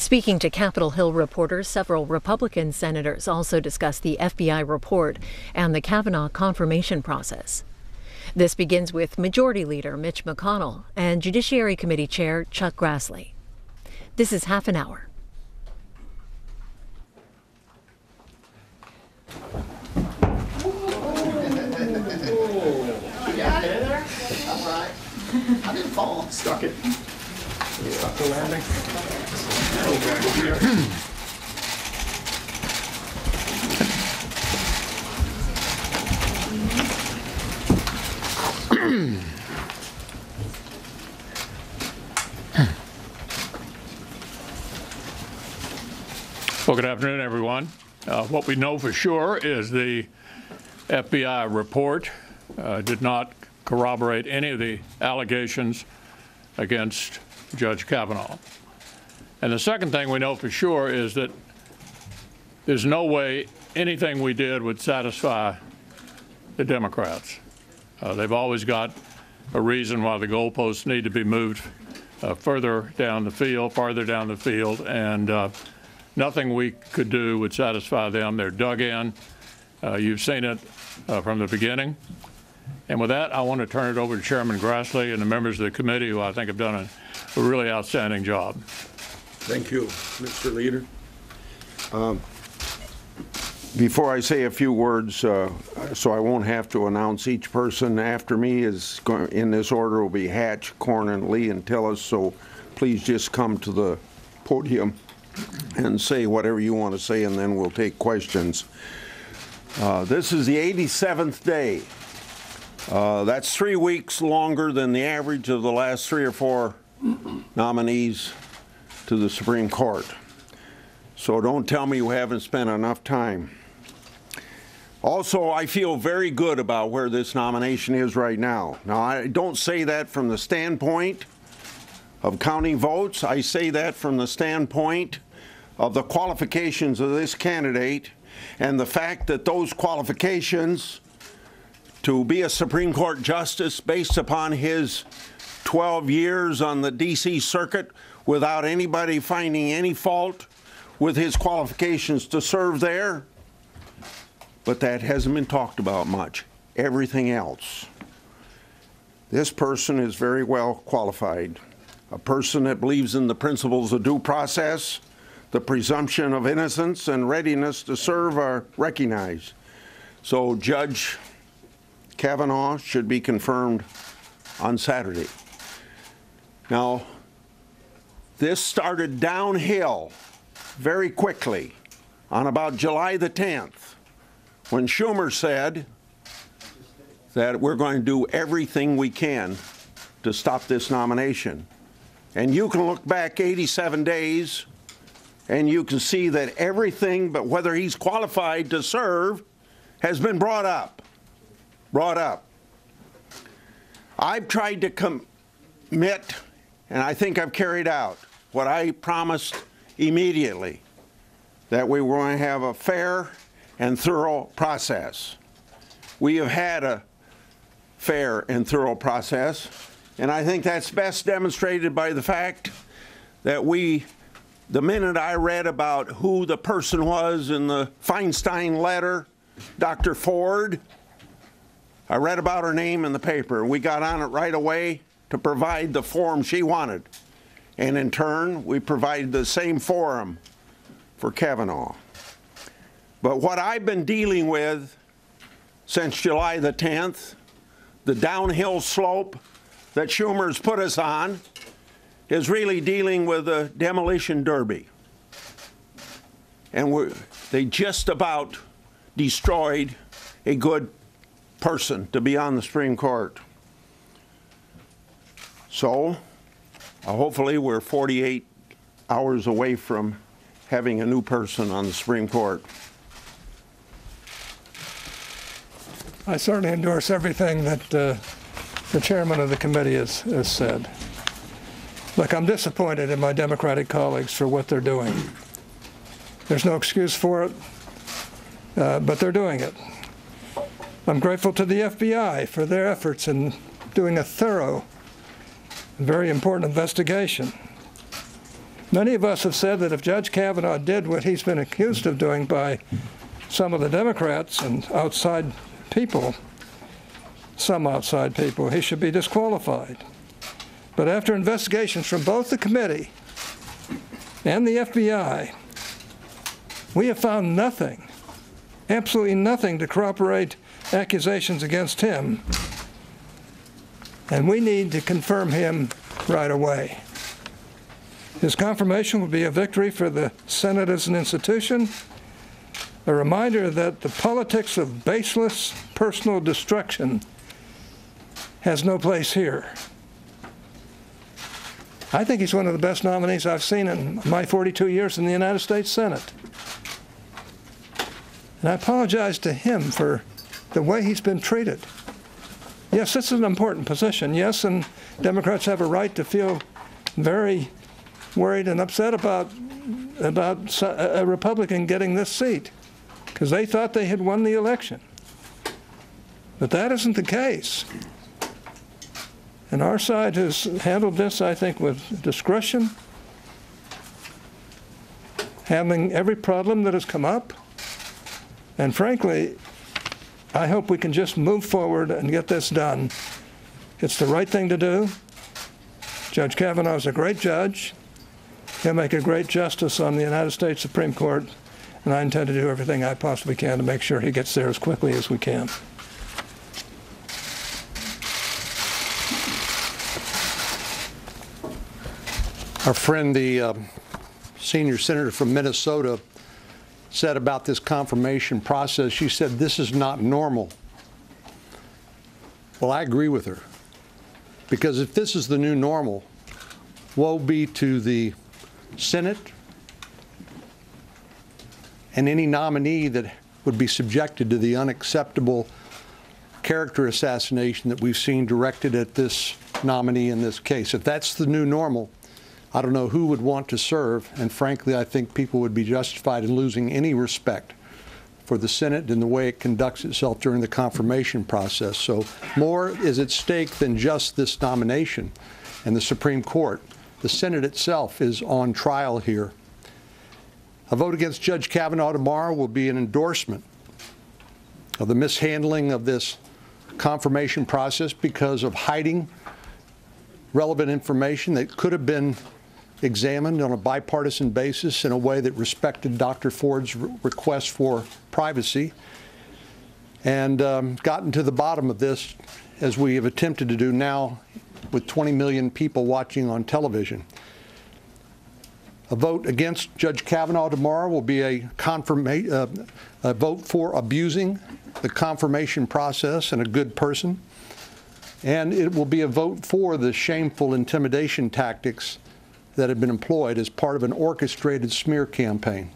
Speaking to Capitol Hill reporters, several Republican senators also discussed the FBI report and the Kavanaugh confirmation process. This begins with Majority Leader Mitch McConnell and Judiciary Committee Chair Chuck Grassley. This is Half an Hour. All right. I didn't fall. Stuck it. Stuck the landing. Well, good afternoon, everyone. What we know for sure is the FBI report did not corroborate any of the allegations against Judge Kavanaugh. And the second thing we know for sure is that there's no way anything we did would satisfy the Democrats. They've always got a reason why the goalposts need to be moved farther down the field, and nothing we could do would satisfy them. They're dug in. You've seen it from the beginning. And with that, I want to turn it over to Chairman Grassley and the members of the committee, who I think have done a really outstanding job. Thank you, Mr. Leader. Before I say a few words, so I won't have to announce each person after me, is going, in this order will be Hatch, Cornyn, Lee, and Tillis. So please just come to the podium and say whatever you want to say, and then we'll take questions. This is the 87th day. That's 3 weeks longer than the average of the last 3 or 4 nominees to the Supreme Court. So don't tell me you haven't spent enough time. Also, I feel very good about where this nomination is right now. Now, I don't say that from the standpoint of counting votes. I say that from the standpoint of the qualifications of this candidate and the fact that those qualifications to be a Supreme Court justice based upon his 12 years on the D.C. Circuit without anybody finding any fault with his qualifications to serve there. But that hasn't been talked about much. Everything else. This person is very well qualified. A person that believes in the principles of due process, the presumption of innocence, and readiness to serve are recognized. So Judge Kavanaugh should be confirmed on Saturday. Now, this started downhill very quickly on about July the 10th, when Schumer said that we're going to do everything we can to stop this nomination. And you can look back 87 days and you can see that everything but whether he's qualified to serve has been brought up. I've tried to commit, and I think I've carried out what I promised immediately, that we were going to have a fair and thorough process. We have had a fair and thorough process, and I think that's best demonstrated by the fact that the minute I read about who the person was in the Feinstein letter, Dr. Ford, I read about her name in the paper. We got on it right away to provide the forum she wanted. And in turn, we provided the same forum for Kavanaugh. But what I've been dealing with since July the 10th, the downhill slope that Schumer's put us on, is really dealing with a demolition derby. And they just about destroyed a good person to be on the Supreme Court. So hopefully we're 48 hours away from having a new person on the Supreme Court. I certainly endorse everything that the chairman of the committee has said. Look, I'm disappointed in my Democratic colleagues for what they're doing. There's no excuse for it, but they're doing it. I'm grateful to the FBI for their efforts in doing a thorough and very important investigation. Many of us have said that if Judge Kavanaugh did what he's been accused of doing by some of the Democrats and outside people, some outside people, he should be disqualified. But after investigations from both the committee and the FBI, we have found nothing, absolutely nothing to corroborate accusations against him. And we need to confirm him right away. His confirmation will be a victory for the Senate as an institution, a reminder that the politics of baseless personal destruction has no place here. I think he's one of the best nominees I've seen in my 42 years in the United States Senate. And I apologize to him for the way he's been treated. Yes, this is an important position. Yes, and Democrats have a right to feel very worried and upset about a Republican getting this seat, because they thought they had won the election. But that isn't the case. And our side has handled this, I think, with discretion, handling every problem that has come up. And frankly, I hope we can just move forward and get this done. It's the right thing to do. Judge Kavanaugh is a great judge. He'll make a great justice on the United States Supreme Court, and I intend to do everything I possibly can to make sure he gets there as quickly as we can. Our friend, the senior senator from Minnesota, said about this confirmation process, she said, this is not normal. Well, I agree with her. Because if this is the new normal, woe be to the Senate and any nominee that would be subjected to the unacceptable character assassination that we've seen directed at this nominee in this case. If that's the new normal, I don't know who would want to serve, and frankly, I think people would be justified in losing any respect for the Senate and the way it conducts itself during the confirmation process. So more is at stake than just this nomination and the Supreme Court. The Senate itself is on trial here. A vote against Judge Kavanaugh tomorrow will be an endorsement of the mishandling of this confirmation process because of hiding relevant information that could have been examined on a bipartisan basis in a way that respected Dr. Ford's request for privacy, and gotten to the bottom of this, as we have attempted to do now with 20 million people watching on television. A vote against Judge Kavanaugh tomorrow will be a vote for abusing the confirmation process and a good person, and it will be a vote for the shameful intimidation tactics that have been employed as part of an orchestrated smear campaign.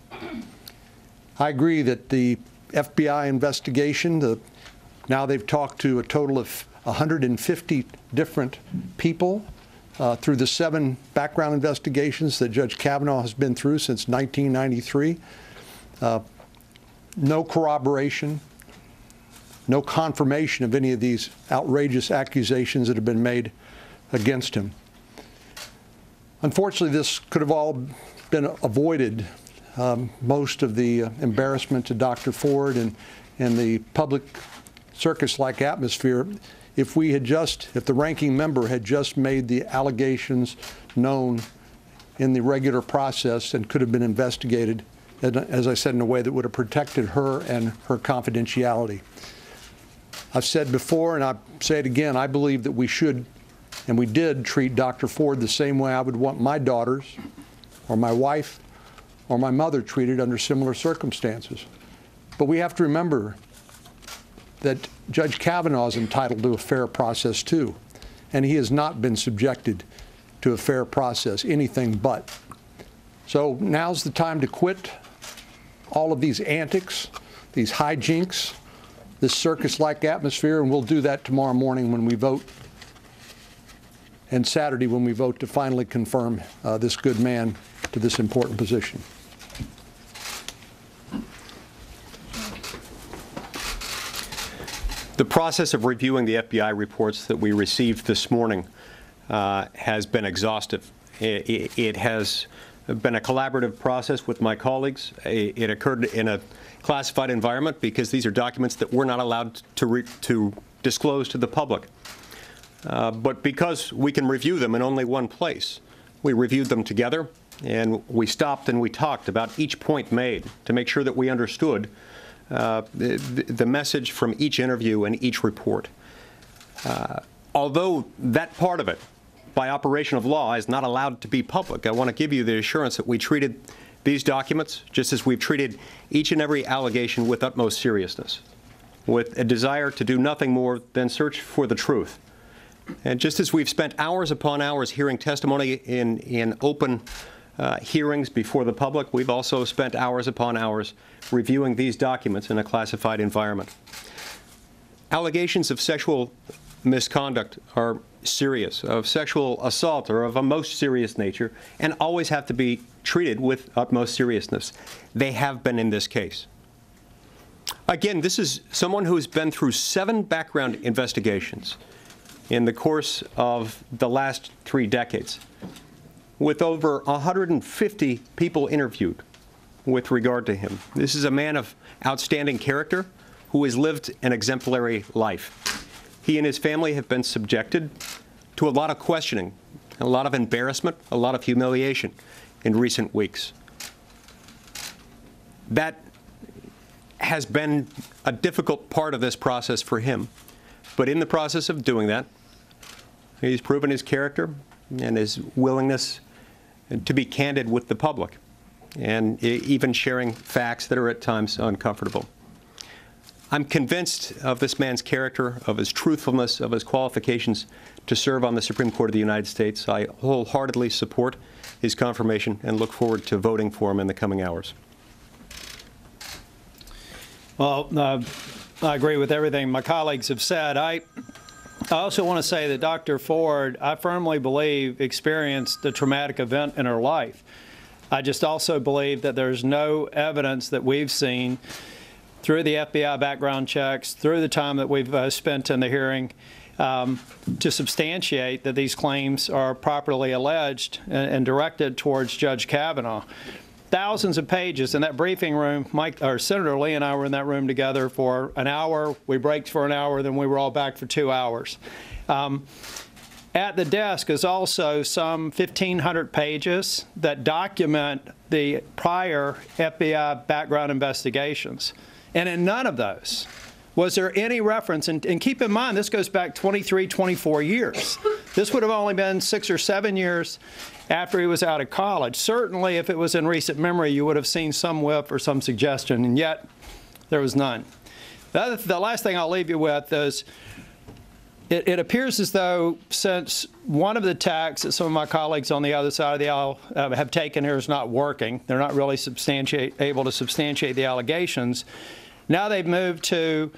I agree that the FBI investigation, now they've talked to a total of 150 different people through the 7 background investigations that Judge Kavanaugh has been through since 1993. No corroboration, no confirmation of any of these outrageous accusations that have been made against him. Unfortunately, this could have all been avoided, most of the embarrassment to Dr. Ford and the public circus-like atmosphere, if the ranking member had just made the allegations known in the regular process and could have been investigated, as I said, in a way that would have protected her and her confidentiality. I've said before, and I say it again, I believe that we should, and we did, treat Dr. Ford the same way I would want my daughters or my wife or my mother treated under similar circumstances. But we have to remember that Judge Kavanaugh is entitled to a fair process too, and he has not been subjected to a fair process, anything but. So now's the time to quit all of these antics, these hijinks, this circus-like atmosphere, and we'll do that tomorrow morning when we vote, and Saturday when we vote to finally confirm this good man to this important position. The process of reviewing the FBI reports that we received this morning has been exhaustive. It has been a collaborative process with my colleagues. It occurred in a classified environment because these are documents that we're not allowed to disclose to the public. But because we can review them in only one place, we reviewed them together, and we stopped and we talked about each point made to make sure that we understood the message from each interview and each report. Although that part of it, by operation of law, is not allowed to be public, I want to give you the assurance that we treated these documents just as we've treated each and every allegation with utmost seriousness, with a desire to do nothing more than search for the truth. And just as we've spent hours upon hours hearing testimony in open hearings before the public, we've also spent hours upon hours reviewing these documents in a classified environment. Allegations of sexual misconduct are serious, of sexual assault or of a most serious nature, and always have to be treated with utmost seriousness. They have been in this case. Again, this is someone who's been through 7 background investigations in the course of the last 3 decades, with over 150 people interviewed with regard to him. This is a man of outstanding character who has lived an exemplary life. He and his family have been subjected to a lot of questioning, a lot of embarrassment, a lot of humiliation in recent weeks. That has been a difficult part of this process for him. But in the process of doing that, he's proven his character and his willingness to be candid with the public, and even sharing facts that are at times uncomfortable. I'm convinced of this man's character, of his truthfulness, of his qualifications to serve on the Supreme Court of the United States. I wholeheartedly support his confirmation and look forward to voting for him in the coming hours. Well, I agree with everything my colleagues have said. I also want to say that Dr. Ford, I firmly believe, experienced a traumatic event in her life. I just also believe that there's no evidence that we've seen through the FBI background checks, through the time that we've spent in the hearing, to substantiate that these claims are properly alleged and directed towards Judge Kavanaugh. Thousands of pages in that briefing room. Senator Lee and I were in that room together for an hour. We braked for an hour, then we were all back for 2 hours. At the desk is also some 1,500 pages that document the prior FBI background investigations. And in none of those was there any reference, and keep in mind, this goes back 23, 24 years. This would have only been 6 or 7 years after he was out of college. Certainly, if it was in recent memory, you would have seen some whiff or some suggestion, and yet there was none. The last thing I'll leave you with is it appears as though since one of the tacks that some of my colleagues on the other side of the aisle have taken here is not working, they're not really able to substantiate the allegations. Now they've moved to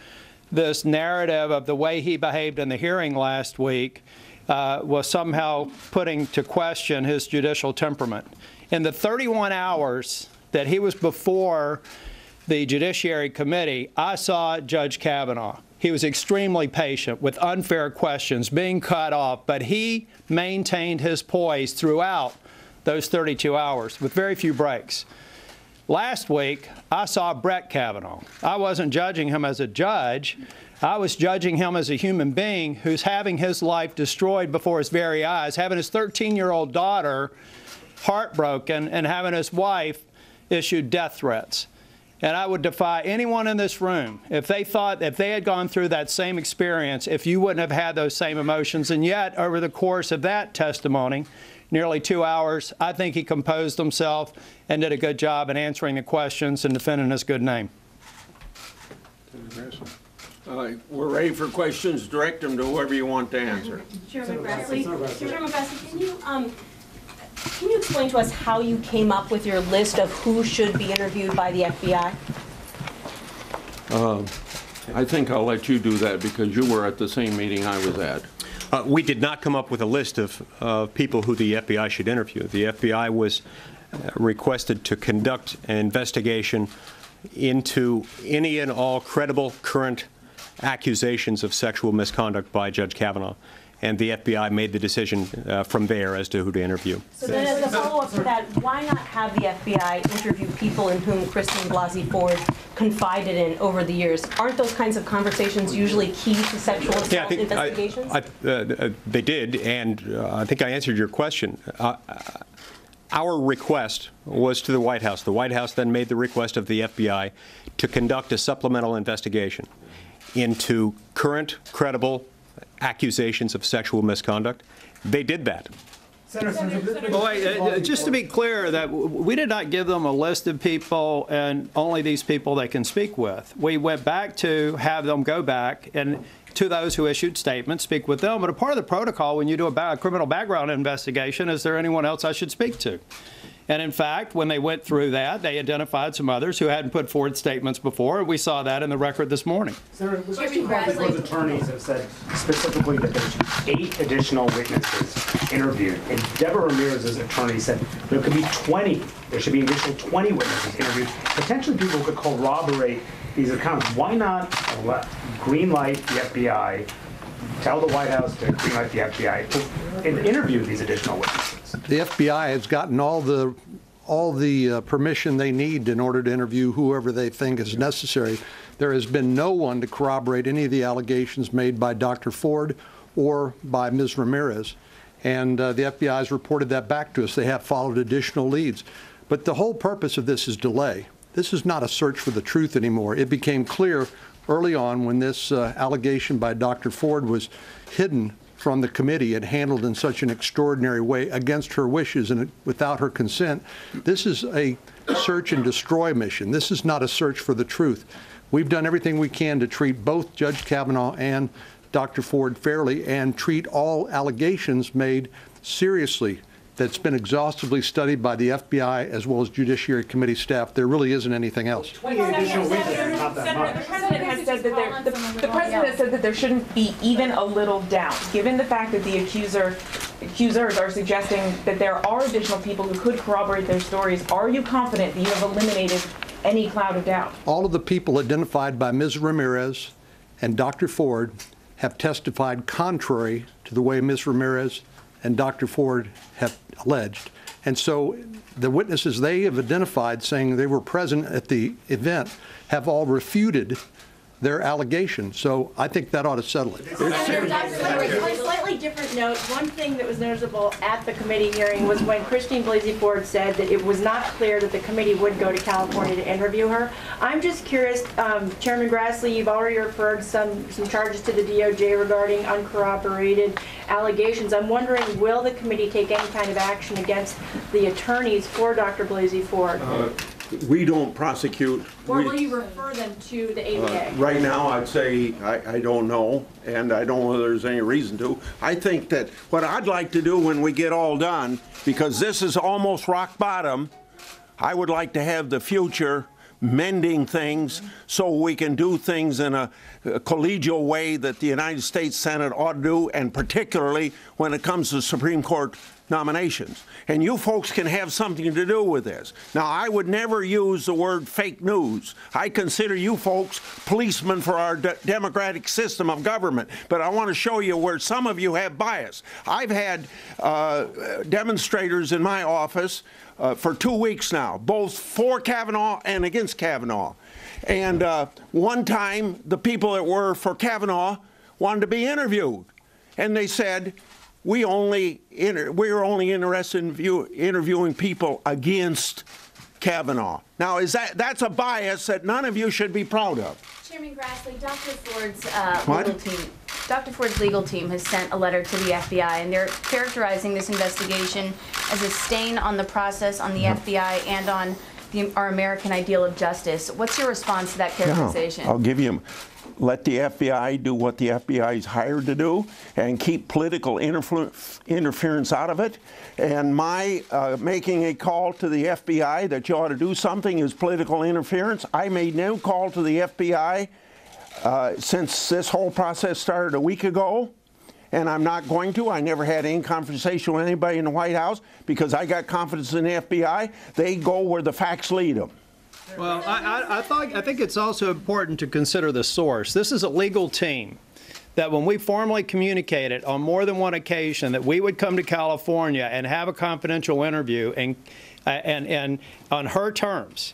this narrative of the way he behaved in the hearing last week was somehow putting to question his judicial temperament. In the 31 hours that he was before the Judiciary Committee, I saw Judge Kavanaugh. He was extremely patient with unfair questions being cut off, but he maintained his poise throughout those 32 hours with very few breaks. Last week, I saw Brett Kavanaugh. I wasn't judging him as a judge. I was judging him as a human being who's having his life destroyed before his very eyes, having his 13-year-old daughter heartbroken, and having his wife issued death threats. And I would defy anyone in this room, if they had gone through that same experience, if you wouldn't have had those same emotions. And yet, over the course of that testimony, nearly 2 hours, I think he composed himself and did a good job in answering the questions and defending his good name. We're ready for questions. Direct them to whoever you want to answer. Chairman Grassley, can you explain to us how you came up with your list of who should be interviewed by the FBI? I think I'll let you do that because you were at the same meeting I was at. We did not come up with a list of people who the FBI should interview. The FBI was requested to conduct an investigation into any and all credible current accusations of sexual misconduct by Judge Kavanaugh. and the FBI made the decision from there as to who to interview. So then as a follow-up to that, why not have the FBI interview people in whom Christine Blasey Ford confided in over the years? Aren't those kinds of conversations usually key to sexual assault investigations? They did, and I think I answered your question. Our request was to the White House. The White House then made the request of the FBI to conduct a supplemental investigation into current, credible accusations of sexual misconduct. They did that. Just to be clear, that we did not give them a list of people and only these people they can speak with. We went back to have them go back and to those who issued statements, speak with them. But a part of the protocol when you do a criminal background investigation, is there anyone else I should speak to? And in fact, when they went through that, they identified some others who hadn't put forward statements before. We saw that in the record this morning. Senator, Christine Blasey Ford's attorneys have said specifically that there's 8 additional witnesses interviewed. And Deborah Ramirez's attorney said there could be 20. There should be an additional 20 witnesses interviewed. Potentially people who could corroborate these accounts. Why not green light the FBI, tell the White House to green light the FBI to interview these additional witnesses? The FBI has gotten all the permission they need in order to interview whoever they think is necessary. There has been no one to corroborate any of the allegations made by Dr. Ford or by Ms. Ramirez. And the FBI has reported that back to us. They have followed additional leads. But the whole purpose of this is delay. This is not a search for the truth anymore. It became clear early on when this allegation by Dr. Ford was hidden from the committee and handled in such an extraordinary way against her wishes and without her consent. This is a search and destroy mission. This is not a search for the truth. We've done everything we can to treat both Judge Kavanaugh and Dr. Ford fairly and treat all allegations made seriously. That's been exhaustively studied by the FBI as well as Judiciary Committee staff. There really isn't anything else. The President has said that there shouldn't be even a little doubt, given the fact that the accusers are suggesting that there are additional people who could corroborate their stories. Are you confident that you have eliminated any cloud of doubt? All of the people identified by Ms. Ramirez and Dr. Ford have testified contrary to the way Ms. Ramirez and Dr. Ford have alleged. And so the witnesses they have identified saying they were present at the event have all refuted their allegations. So I think that ought to settle it. On a slightly different note, one thing that was noticeable at the committee hearing was when Christine Blasey Ford said that it was not clear that the committee would go to California to interview her. I'm just curious, Chairman Grassley, you've already referred some charges to the DOJ regarding uncorroborated allegations. I'm wondering, will the committee take any kind of action against the attorneys for Dr. Blasey Ford? We don't prosecute. Or will you refer them to the ABA? Right now, I'd say I don't know, and I don't know whether there's any reason to. I think that what I'd like to do when we get all done, because this is almost rock bottom, I would like to have the future mending things so we can do things in a collegial way that the United States Senate ought to do, and particularly when it comes to Supreme Court nominations. And you folks can have something to do with this. Now, I would never use the word fake news. I consider you folks policemen for our democratic system of government. But I want to show you where some of you have bias. I've had demonstrators in my office for 2 weeks now, both for Kavanaugh and against Kavanaugh. And one time, the people that were for Kavanaugh wanted to be interviewed. And they said, we're only interested in interviewing people against Kavanaugh. Now, that's a bias that none of you should be proud of. Chairman Grassley, Dr. Ford's legal team has sent a letter to the FBI, and they're characterizing this investigation as a stain on the process, on the FBI, and on our American ideal of justice. What's your response to that characterization? I'll give you. Let the FBI do what the FBI is hired to do and keep political interference out of it. And my making a call to the FBI that you ought to do something is political interference. I made no call to the FBI since this whole process started a week ago, and I'm not going to. I never had any conversation with anybody in the White House because I got confidence in the FBI. They go where the facts lead them. Well, I think it's also important to consider the source. This is a legal team that when we formally communicated on more than one occasion that we would come to California and have a confidential interview and on her terms,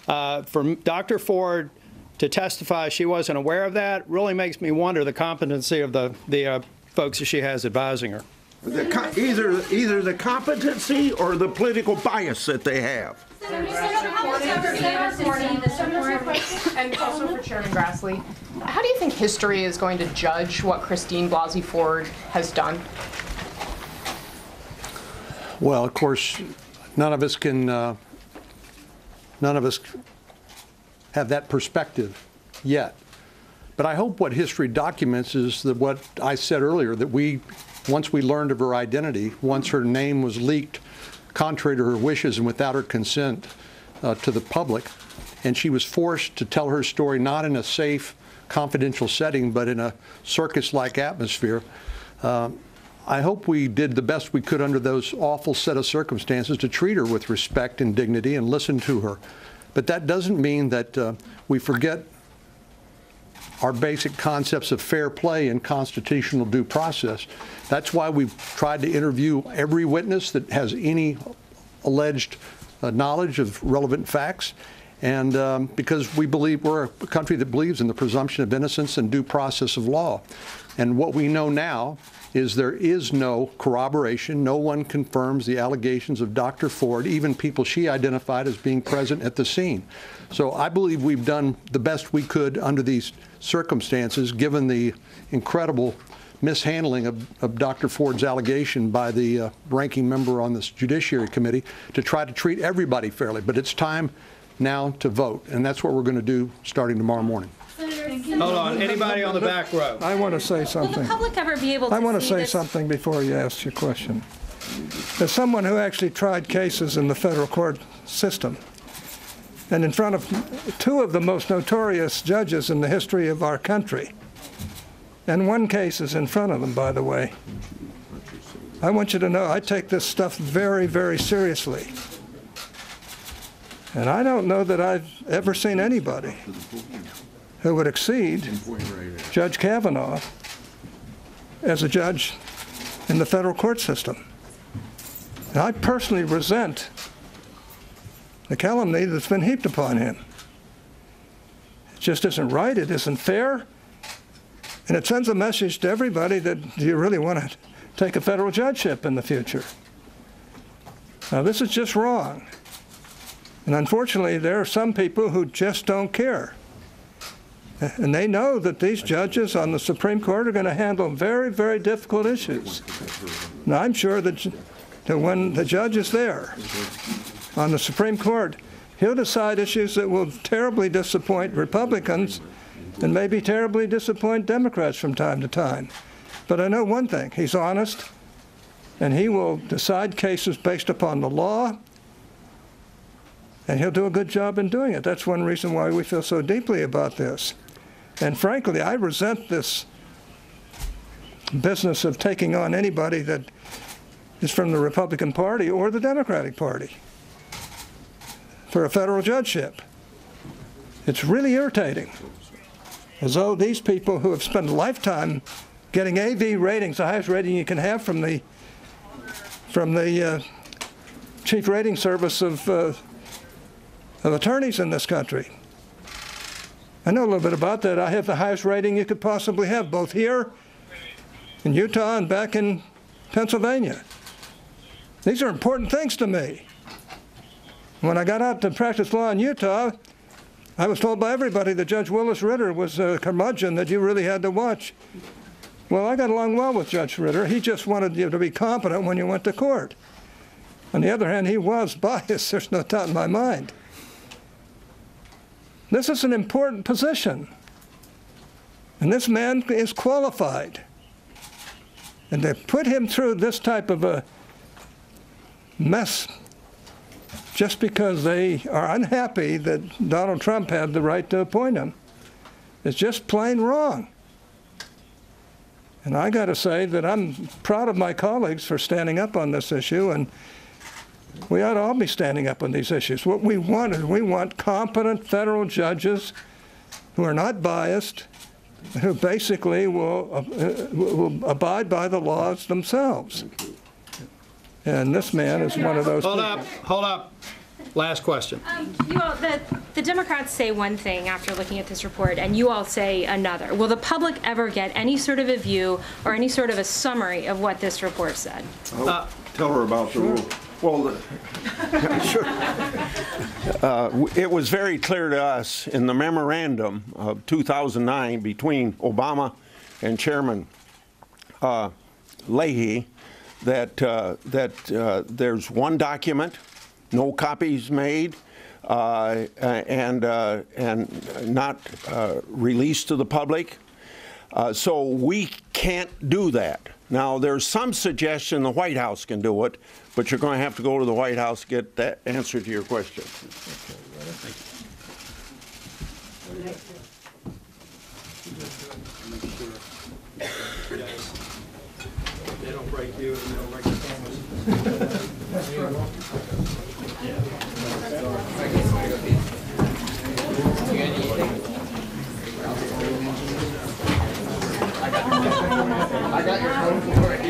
for Dr. Ford to testify she wasn't aware of that really makes me wonder the competency of the folks that she has advising her. Either the competency or the political bias that they have. And also for Chairman Grassley, how do you think history is going to judge what Christine Blasey Ford has done? Well, of course, none of us have that perspective yet. But I hope what history documents is that what I said earlier, that once we learned of her identity, once her name was leaked, contrary to her wishes and without her consent to the public, and she was forced to tell her story not in a safe, confidential setting, but in a circus-like atmosphere, I hope we did the best we could under those awful set of circumstances to treat her with respect and dignity and listen to her. But that doesn't mean that we forget our basic concepts of fair play and constitutional due process. That's why we've tried to interview every witness that has any alleged knowledge of relevant facts, and because we believe we're a country that believes in the presumption of innocence and due process of law. And what we know now is there is no corroboration. No one confirms the allegations of Dr. Ford, even people she identified as being present at the scene. So I believe we've done the best we could under these circumstances, given the incredible mishandling of Dr. Ford's allegation by the ranking member on this Judiciary Committee, to try to treat everybody fairly. But it's time now to vote, and that's what we're going to do starting tomorrow morning. Hold on, anybody on the back row? I want to say something. Will the public ever be able to I want to see say this? something before you ask your question. As someone who actually tried cases in the federal court system, and in front of two of the most notorious judges in the history of our country, and one case is in front of them, by the way, I want you to know I take this stuff very, very seriously. And I don't know that I've ever seen anybody who would exceed Judge Kavanaugh as a judge in the federal court system. And I personally resent the calumny that's been heaped upon him. It just isn't right, it isn't fair, and it sends a message to everybody that do you really want to take a federal judgeship in the future? Now, this is just wrong. And unfortunately, there are some people who just don't care. And they know that these judges on the Supreme Court are going to handle very, very difficult issues. Now, I'm sure that when the judge is there on the Supreme Court, he'll decide issues that will terribly disappoint Republicans and maybe terribly disappoint Democrats from time to time. But I know one thing, he's honest, and he will decide cases based upon the law, and he'll do a good job in doing it. That's one reason why we feel so deeply about this. And frankly, I resent this business of taking on anybody that is from the Republican Party or the Democratic Party for a federal judgeship. It's really irritating. As though these people who have spent a lifetime getting AV ratings, the highest rating you can have from the chief rating service of attorneys in this country. I know a little bit about that. I have the highest rating you could possibly have, both here in Utah and back in Pennsylvania. These are important things to me. When I got out to practice law in Utah, I was told by everybody that Judge Willis Ritter was a curmudgeon that you really had to watch. Well, I got along well with Judge Ritter. He just wanted you to be competent when you went to court. On the other hand, he was biased. There's no doubt in my mind. This is an important position, and this man is qualified. And to put him through this type of a mess just because they are unhappy that Donald Trump had the right to appoint him is just plain wrong. And I got to say that I'm proud of my colleagues for standing up on this issue, and we ought to all be standing up on these issues. What we want is we want competent federal judges who are not biased, who basically will abide by the laws themselves. And this man is one of those people. Hold up. Last question. You all, the Democrats say one thing after looking at this report, and you all say another. Will the public ever get any sort of a view or any sort of a summary of what this report said? Tell her about the rule. Well, sure. It was very clear to us in the memorandum of 2009 between Obama and Chairman Leahy that there's one document, no copies made, and not released to the public. So we can't do that. Now, there's some suggestion the White House can do it, but you're going to have to go to the White House to get that answer to your question. They don't break you and they don't break the cameras. I got your phone for it.